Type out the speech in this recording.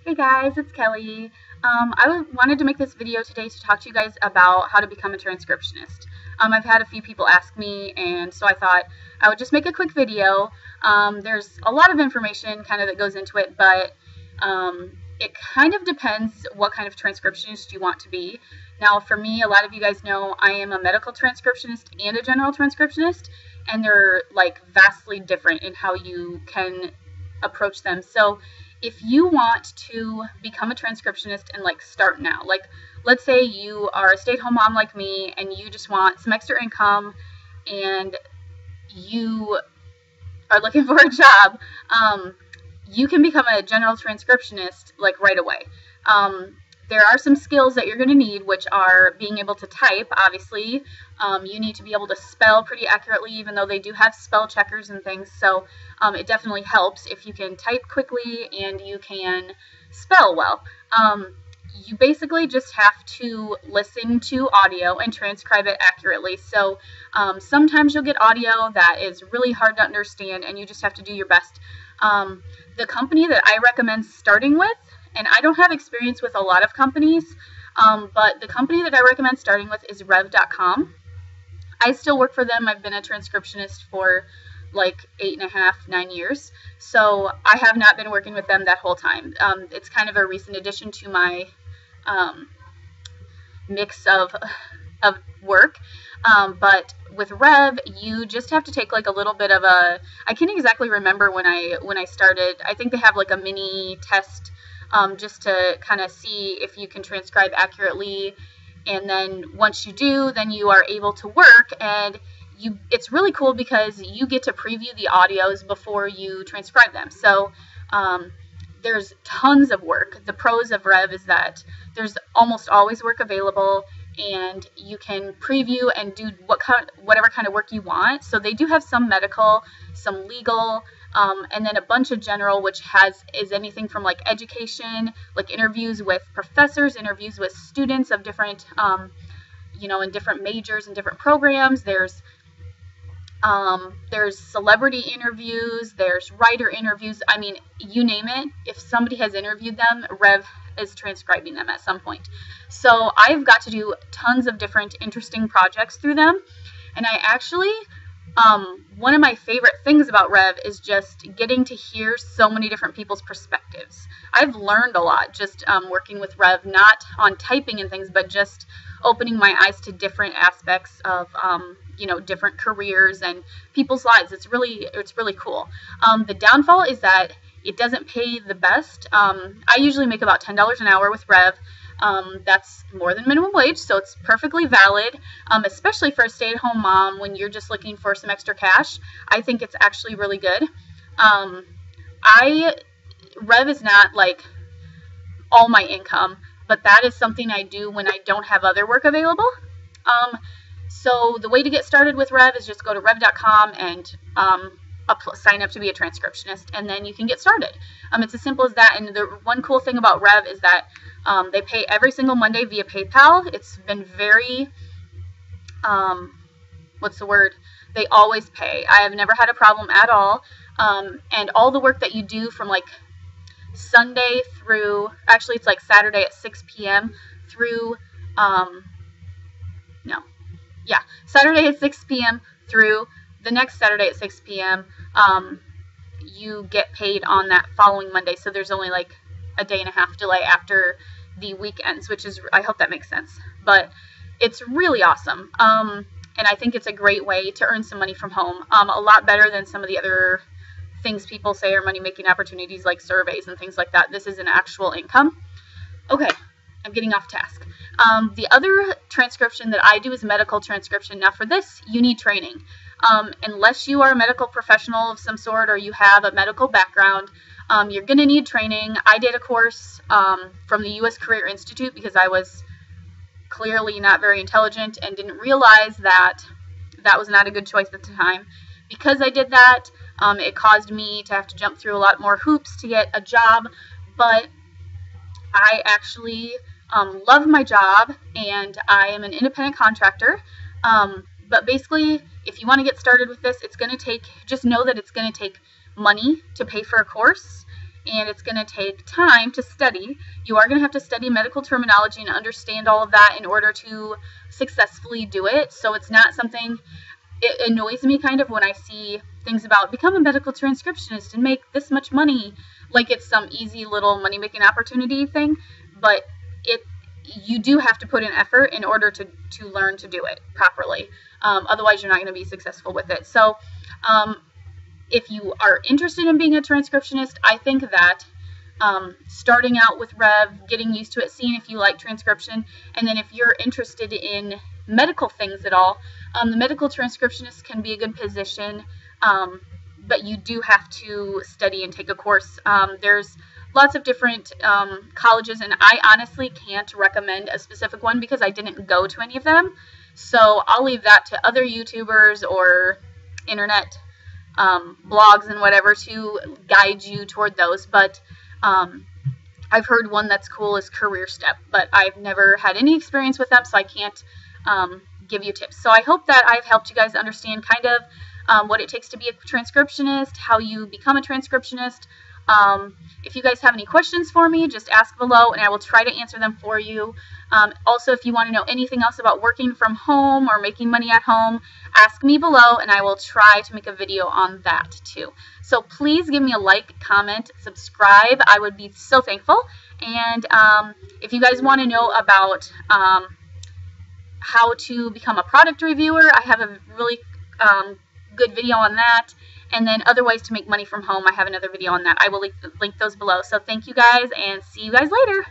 Hey guys, it's Kelly. Wanted to make this video today to talk to you guys about how to become a transcriptionist. I've had a few people ask me, and so I thought I would just make a quick video. There's a lot of information kind of that goes into it, but it kind of depends what kind of transcriptionist you want to be. Now, for me, a lot of you guys know I am a medical transcriptionist and a general transcriptionist, and they're like vastly different in how you can approach them. So if you want to become a transcriptionist and like start now, like let's say you are a stay-at-home mom like me and you just want some extra income and you are looking for a job, you can become a general transcriptionist like right away. There are some skills that you're going to need, which are being able to type, obviously. You need to be able to spell pretty accurately, even though they do have spell checkers and things. So it definitely helps if you can type quickly and you can spell well. You basically just have to listen to audio and transcribe it accurately. So sometimes you'll get audio that is really hard to understand, and you just have to do your best. The company that I recommend starting with, and I don't have experience with a lot of companies, but the company that I recommend starting with is rev.com. I still work for them. I've been a transcriptionist for like 8.5, 9 years. So I have not been working with them that whole time. It's kind of a recent addition to my mix of work. But with Rev, you just have to take like a little bit of a, I can't exactly remember when I started. I think they have like a mini test just to kind of see if you can transcribe accurately. And then once you do, then you are able to work, and it's really cool because you get to preview the audios before you transcribe them. So there's tons of work. The pros of Rev is that there's almost always work available, and you can preview and do whatever kind of work you want. So they do have some medical, some legal, and then a bunch of general, which is anything from like education, like interviews with professors, interviews with students of different, in different majors and different programs. There's celebrity interviews, there's writer interviews. I mean, you name it. If somebody has interviewed them, Rev is transcribing them at some point. So I've got to do tons of different interesting projects through them. And I actually, one of my favorite things about Rev is just getting to hear so many different people's perspectives. I've learned a lot just working with Rev, not on typing and things, but just opening my eyes to different aspects of different careers and people's lives. It's really cool. The downfall is that it doesn't pay the best. I usually make about $10 an hour with Rev. That's more than minimum wage, so it's perfectly valid, especially for a stay-at-home mom when you're just looking for some extra cash. I think it's actually really good. Rev is not like all my income, but that is something I do when I don't have other work available. So the way to get started with Rev is just go to rev.com and sign up to be a transcriptionist, and then you can get started. It's as simple as that. And the one cool thing about Rev is that they pay every single Monday via PayPal. It's been very, They always pay. I have never had a problem at all. And all the work that you do from like Sunday through, actually it's like Saturday at 6 p.m. through, Saturday at 6 p.m. through the next Saturday at 6 p.m. You get paid on that following Monday. So there's only like a day and a half delay after the weekends, which is, I hope that makes sense. But it's really awesome. And I think it's a great way to earn some money from home. A lot better than some of the other things people say are money-making opportunities like surveys and things like that. This is an actual income. Okay, I'm getting off task. The other transcription that I do is medical transcription. Now for this, you need training. Unless you are a medical professional of some sort or you have a medical background, you're going to need training. I did a course from the U.S. Career Institute because I was clearly not very intelligent and didn't realize that that was not a good choice at the time. Because I did that, it caused me to have to jump through a lot more hoops to get a job, but I actually love my job, and I am an independent contractor. But basically, if you want to get started with this, it's going to take, just know that it's going to take money to pay for a course, and it's going to take time to study. You are going to have to study medical terminology and understand all of that in order to successfully do it. So it's not something, it annoys me kind of when I see things about become a medical transcriptionist and make this much money, like it's some easy little money-making opportunity thing, but you do have to put in effort in order to learn to do it properly. Otherwise, you're not going to be successful with it. So if you are interested in being a transcriptionist, I think that starting out with Rev, getting used to it, seeing if you like transcription, and then if you're interested in medical things at all, the medical transcriptionist can be a good position, but you do have to study and take a course. There's lots of different colleges, and I honestly can't recommend a specific one because I didn't go to any of them. So I'll leave that to other YouTubers or internet blogs and whatever to guide you toward those. But I've heard one that's cool is Career Step, but I've never had any experience with them, so I can't give you tips. So I hope that I've helped you guys understand kind of what it takes to be a transcriptionist, how you become a transcriptionist. If you guys have any questions for me, just ask below and I will try to answer them for you. Also, if you want to know anything else about working from home or making money at home, ask me below and I will try to make a video on that too. So please give me a like, comment, subscribe. I would be so thankful. And if you guys want to know about how to become a product reviewer, I have a really good video on that. And then other ways to make money from home, I have another video on that. I will link those below. So thank you guys and see you guys later.